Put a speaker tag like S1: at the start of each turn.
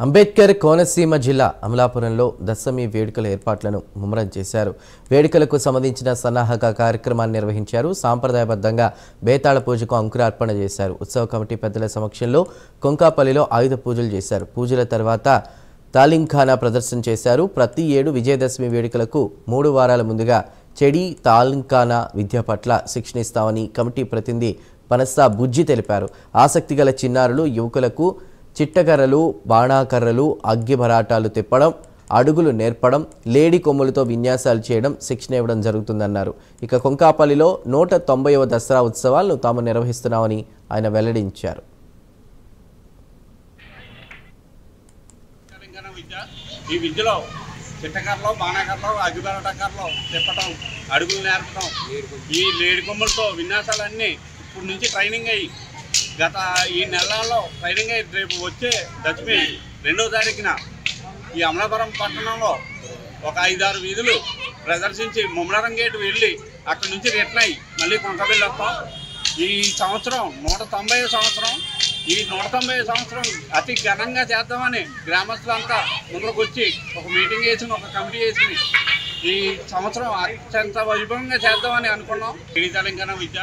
S1: అంబేద్కర్ కోనసీమ జిల్లా అమలాపురంలో దశమి వేడుకల ఏర్పాట్లను ముమ్మరం చేశారు. వేడుకలకు సంబంధించిన సన్నాహక కార్యక్రమాన్ని నిర్వహించారు. సాంప్రదాయబద్ధంగా బేతాళ పూజకు అంకురార్పణ చేశారు. ఉత్సవ కమిటీ పెద్దల సమక్షంలో కొంకాపల్లిలో ఆయుధ పూజలు చేశారు. పూజల తర్వాత తాలింఖానా ప్రదర్శన చేశారు. ప్రతి ఏడు విజయదశమి వేడుకలకు 3 వారాల ముందుగా చెడి తాలింఖానా విద్య పట్ల శిక్షణ ఇస్తామని కమిటీ ప్రతినిధి పనస్తా బుజ్జి తెలిపారు. ఆసక్తి గల చిన్నారులు యువకులకు చిట్టకర్రలు, బాణాకర్రలు, అగ్గిభరాటాలు తిప్పడం, అడుగులు నేర్పడం, లేడి కొమ్ములతో విన్యాసాలు చేయడం శిక్షణ ఇవ్వడం జరుగుతుందన్నారు. ఇక కొంకాపల్లిలో 190వ దసరా ఉత్సవాలను తాము నిర్వహిస్తున్నామని ఆయన వెల్లడించారు.
S2: ఈ విద్యలో చిట్టకర్రలు, బాణాకర్రలు, అగ్గిభరాటకర్రలు తిప్పడం, అడుగులు నేర్పడం, ఈ లేడి కొమ్ములతో విన్యాసాలన్నీ ఇప్పుడు నుంచి ట్రైనింగ్ అయ్యి గత ఈ నెలలో ట్రైనింగ్ అయ్యి రేపు వచ్చే దశమి 2వ తారీఖున ఈ అమలాపురం పట్టణంలో ఒక 5-6 వీధులు ప్రదర్శించి ముమ్మరం గేటు వెళ్ళి అక్కడి నుంచి రిటర్న్ అయ్యి మళ్ళీ కొంకపల్లి వస్తాం. ఈ సంవత్సరం 190వ సంవత్సరం. ఈ 190వ సంవత్సరం అతి ఘనంగా చేద్దామని గ్రామస్తులంతా ముందుకు వచ్చి ఒక మీటింగ్ వేసుకుని ఒక కమిటీ వేసుకుని ఈ సంవత్సరం అత్యంత వైభవంగా చేద్దామని అనుకున్నాం. తెలంగాణ విద్య